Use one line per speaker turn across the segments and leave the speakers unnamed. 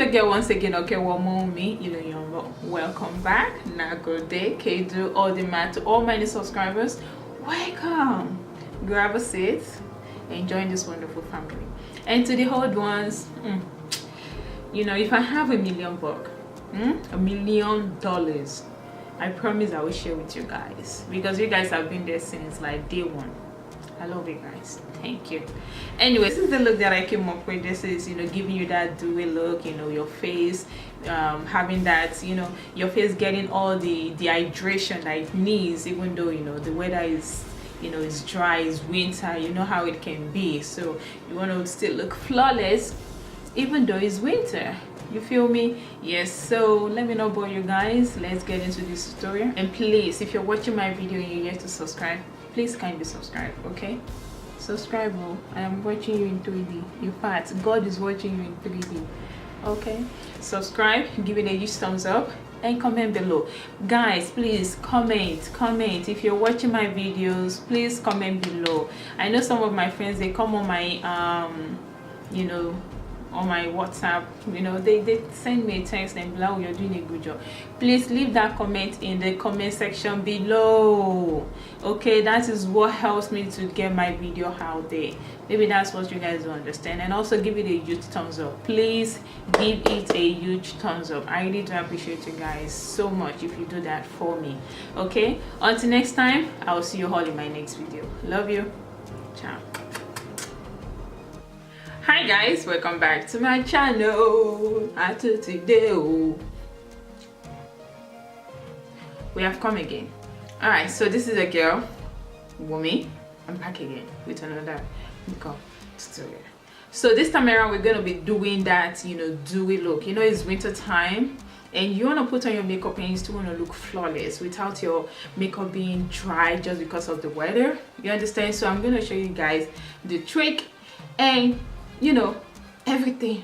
your girl once again. Okay, one more me, welcome back. Now good day, Kedu, all the man to all my new subscribers. Welcome. Grab a seat and join this wonderful family. And to the old ones, if I have $1 million, $1 million, I promise I will share with you guys, because you guys have been there since like day one. I love you guys. Thank you. Anyway, this is the look that I came up with. This is, giving you that dewy look, your face, having that, your face getting all the hydration that it needs, even though, the weather is, it's dry, it's winter, you know how it can be. So you want to still look flawless, even though it's winter. You feel me? Yes. So let me not bore you guys. Let's get into this tutorial. And please, if you're watching my video and you're yet to subscribe, please kindly subscribe. Okay, subscribe. I am watching you in 3D. In fact, God is watching you in 3D. Okay, subscribe, give it a huge thumbs up, and comment below. Guys, please comment. If you're watching my videos, please comment below. I know some of my friends, they come on my on my WhatsApp, they send me a text and blah, you're doing a good job. Please leave that comment in the comment section below. Okay, that is what helps me to get my video out there. Maybe that's what you guys don't understand. And also give it a huge thumbs up. Please give it a huge thumbs up. I really do appreciate you guys so much if you do that for me. Okay, until next time, I'll see you all in my next video. Love you. Ciao. Hi guys, welcome back to my channel. Today we have come again. Alright, so this is a girl, Wumi. I'm back again with another makeup tutorial. So this time around we're gonna be doing that dewy look. It's winter time and you want to put on your makeup and you still want to look flawless without your makeup being dry just because of the weather. You understand? So I'm gonna show you guys the trick and everything.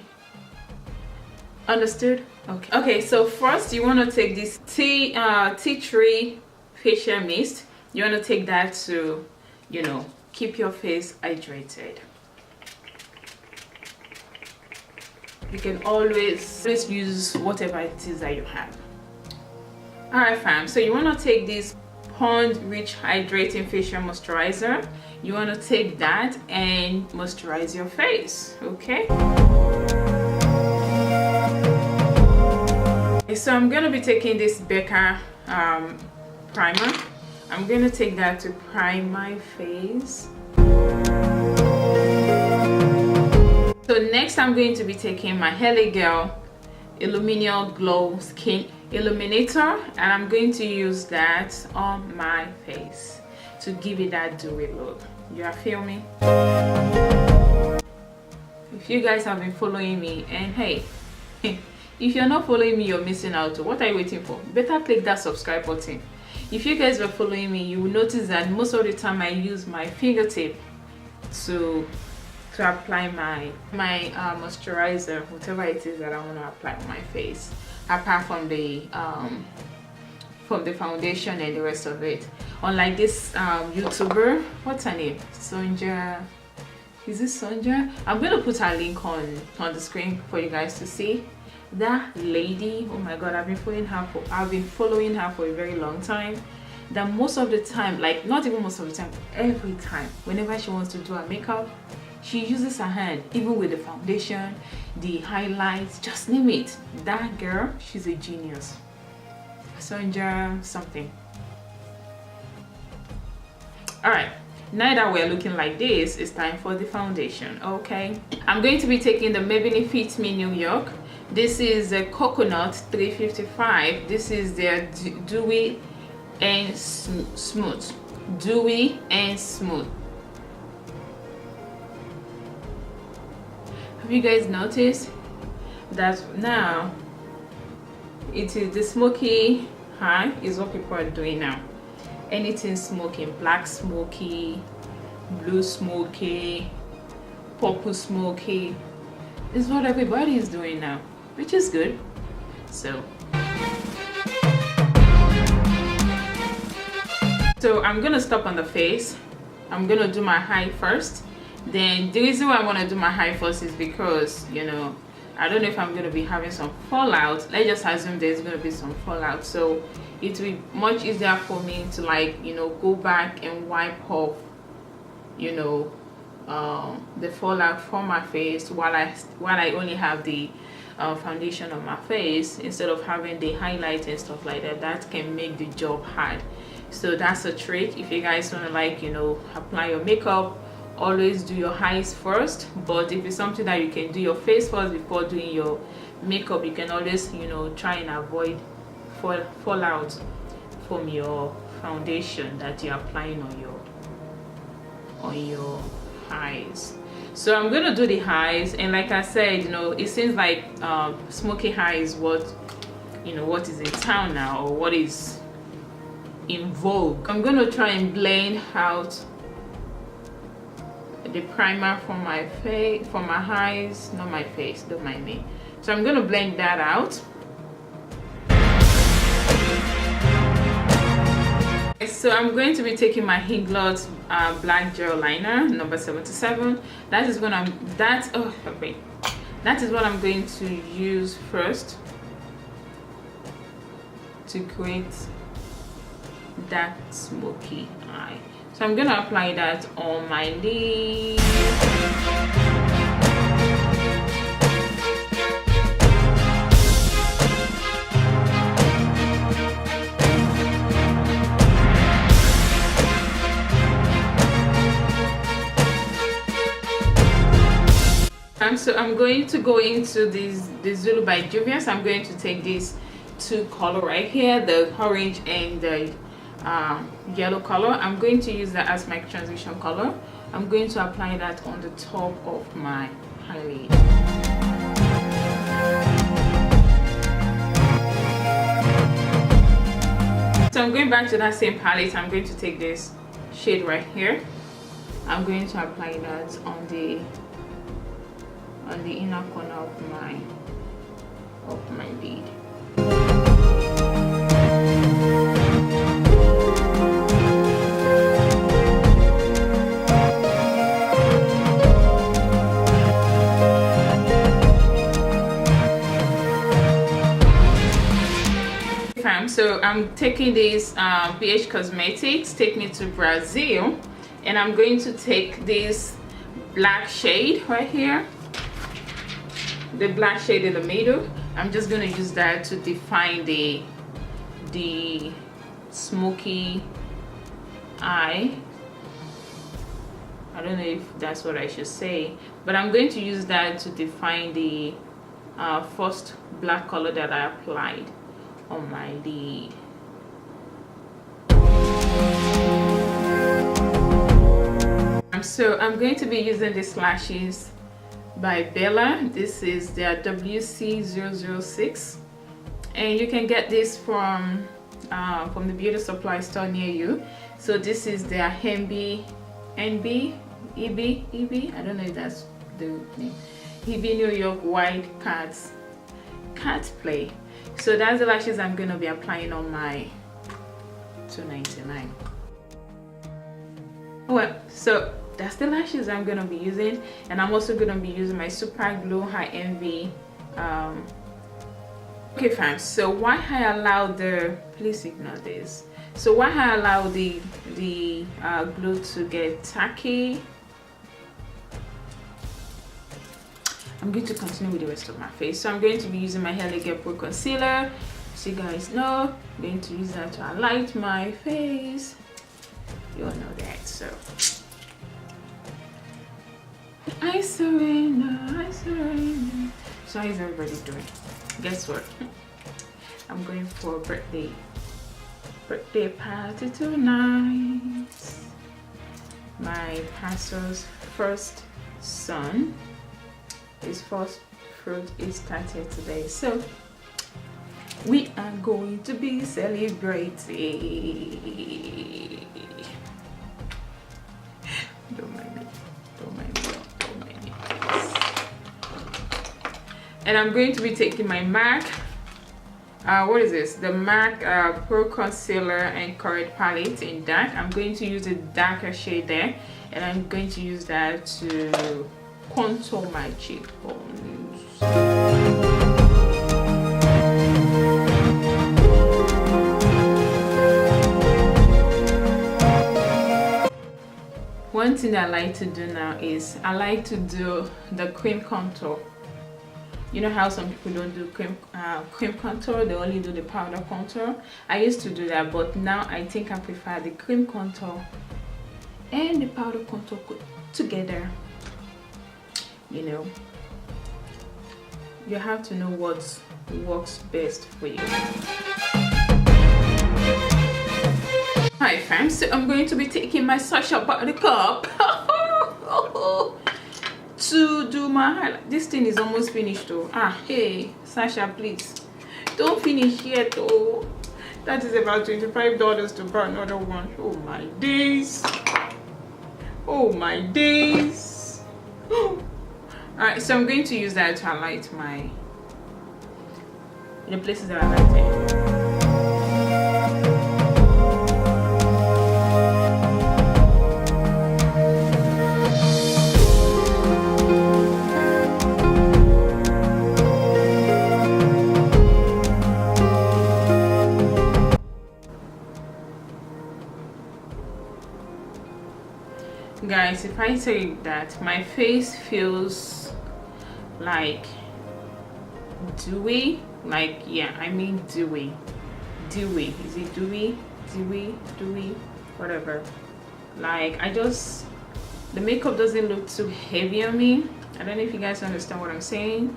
Understood? Okay, so first you want to take this tea tree facial mist. You want to take that to keep your face hydrated. You can always use whatever it is that you have. Alright fam, so you want to take this Pond Rich Hydrating Facial Moisturizer. You want to take that and moisturize your face. Okay, so I'm going to be taking this Becca primer. I'm going to take that to prime my face. So next I'm going to be taking my LA Girl Illuminate Glow Skin Illuminator, and I'm going to use that on my face to give it that dewy look. You are feel me? If you guys have been following me, and hey, if you're not following me, you're missing out. What are you waiting for? Better click that subscribe button. If you guys were following me, you will notice that most of the time I use my fingertip to apply my moisturizer, whatever it is that I want to apply on my face, apart from the foundation and the rest of it. Unlike this YouTuber, what's her name? Sonja. Is this Sonja? I'm gonna put her link on the screen for you guys to see. That lady, oh my god, I've been following her for a very long time. That most of the time, like not even most of the time, every time, whenever she wants to do her makeup, she uses her hand, even with the foundation, the highlights, just name it. That girl, she's a genius. Sonja something. Alright, now that we're looking like this, it's time for the foundation. Okay, I'm going to be taking the Maybelline Fit Me New York. This is a Coconut 355. This is their dewy and smooth. Dewy and smooth. Have you guys noticed that now it is the smoky high is what people are doing now? Anything smoking, black smoky, blue smoky, purple smoky is what everybody is doing now, which is good. So I'm gonna stop on the face. I'm gonna do my high first. Then the reason why I want to do my high first is because I don't know if I'm going to be having some fallout. Let's just assume there's going to be some fallout, so it will be much easier for me to, like, you know, go back and wipe off, you know, the fallout from my face while I only have the foundation on my face, instead of having the highlight and stuff like that. That can make the job hard. So that's a trick. If you guys want to, like, you know, apply your makeup, always do your eyes first. But if it's something that you can do your face first before doing your makeup, you can always, you know, try and avoid fallout from your foundation that you're applying on your eyes. So I'm gonna do the eyes, and like I said, you know, it seems like smoky eye is what, you know, what is in town now, or what is in vogue. I'm gonna try and blend out the primer from my face, from my eyes, not my face, don't mind me. So I'm gonna blend that out. So I'm going to be taking my Inglot black gel liner number 77. That is what I'm going to use first to create that smoky eye. So I'm gonna apply that on my lid. So I'm going to go into the Zulu by Juvia's. I'm going to take this two color right here, the orange and the yellow color. I'm going to use that as my transition color. I'm going to apply that on the top of my eyelid. So I'm going back to that same palette. I'm going to take this shade right here. I'm going to apply that on the inner corner of my lid. So I'm taking this BH Cosmetics Take Me to Brazil, and I'm going to take this black shade right here, the black shade in the middle. I'm just going to use that to define the smoky eye. I don't know if that's what I should say, but I'm going to use that to define the first black color that I applied on my lid. So I'm going to be using these lashes by Bella. This is their WC006, and you can get this from the beauty supply store near you. So this is their EB, I don't know if that's the name, EB New York White Cat Play. So that's the lashes I'm going to be applying on my $2.99. Well, so that's the lashes I'm going to be using, and I'm also going to be using my Super Glow High Envy. Okay fam, so why I allow the, please ignore this, so why I allow the glue to get tacky. I'm going to continue with the rest of my face. So I'm going to be using my Elegant Pro Concealer. So you guys know, I'm going to use that to highlight my face. You all know that. So I surrender, I surrender. So how is everybody doing? Guess what? I'm going for a birthday party tonight. My pastor's first son, his first fruit is started today, so we are going to be celebrating. Don't mind me, don't mind me, don't mind me, please. And I'm going to be taking my MAC, what is this? The MAC Pro Concealer and Current Palette in dark. I'm going to use a darker shade there, and I'm going to use that to contour my cheekbones. One thing I like to do now is I like to do the cream contour. You know how some people don't do cream contour, they only do the powder contour. I used to do that, but now I think I prefer the cream contour and the powder contour put together. You know, you have to know what works best for you. Hi fam, so I'm going to be taking my Sasha Buttercup to do my highlight. This thing is almost finished though. Hey Sasha, please don't finish yet though. That is about $25 to buy another one. Oh my days, oh my days. Alright, so I'm going to use that to highlight the places that I like it. Guys, if I say that my face feels like dewy, like, yeah, I mean dewy, is it dewy, whatever. Like, the makeup doesn't look too heavy on me. I don't know if you guys understand what I'm saying.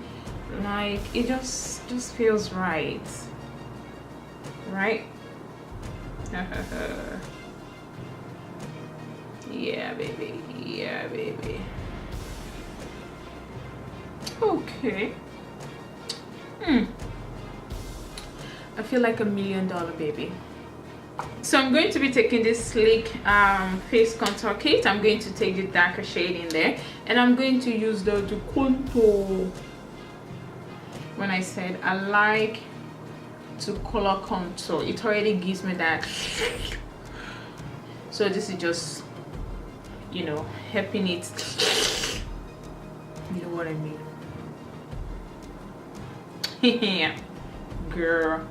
Like, it just feels right. Yeah baby, yeah baby. Okay. I feel like $1 million baby. So I'm going to be taking this sleek face contour kit. I'm going to take the darker shade in there, and I'm going to use the contour. When I said I like to color contour, it already gives me that. So this is just, you know, helping it, you know what I mean. Yeah, girl,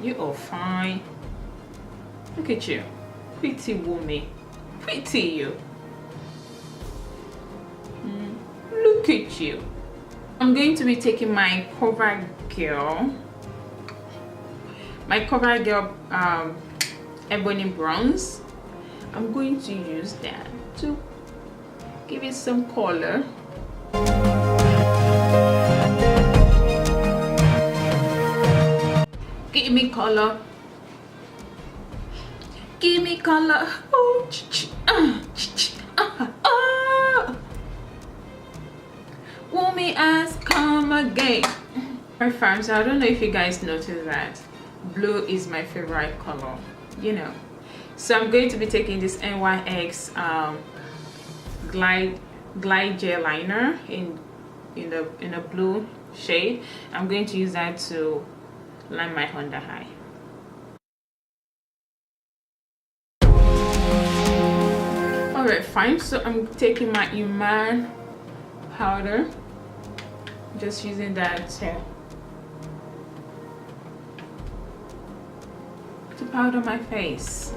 you are fine. Look at you, pretty woman, pretty you. Look at you. I'm going to be taking my CoverGirl ebony bronze. I'm going to use that to give it some color. Give me color. Give me color. Oh, want me as come again. My fans, I don't know if you guys noticed that blue is my favorite color, you know. So I'm going to be taking this NYX glide gel liner in a blue shade. I'm going to use that to line my under eye. Alright, fine. So I'm taking my Iman powder, just using that to powder my face.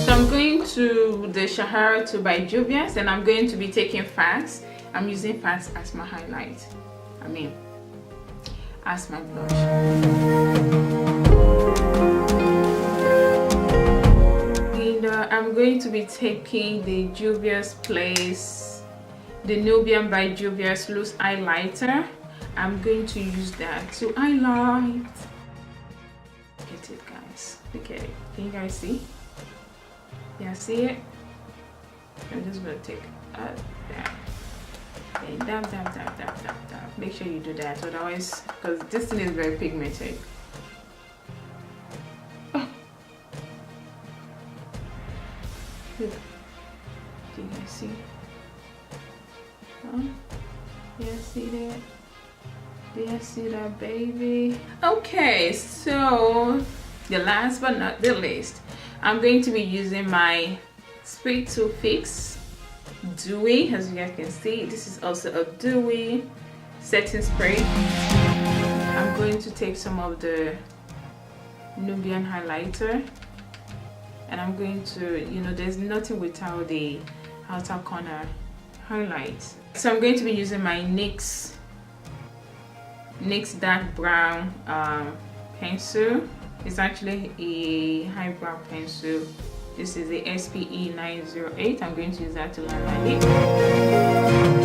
So I'm going to the Shahara 2 by Juvia's, and I'm going to be taking Fast. I'm using Fast as my highlight. I mean, as my blush. And I'm going to be taking the Juvia's Place, the Nubian by Juvia's loose highlighter. I'm going to use that to highlight. Look at it, guys. Look at it. Can you guys see? Yeah, see it? I'm just going to take a dab. Okay, dab, dab, dab, dab, dab, dab. Make sure you do that, otherwise, because this thing is very pigmented. Oh. Look. Do you guys see? Huh? Yeah, see that? Do you see that, baby? Okay, so the last but not the least, I'm going to be using my Spray to Fix DEWY. As you guys can see, this is also a DEWY setting spray. I'm going to take some of the Nubian highlighter, and I'm going to, you know, there's nothing without the outer corner highlight. So I'm going to be using my NYX dark brown pencil. It's actually a highbrow pencil. This is the SPE 908. I'm going to use that to line my lip.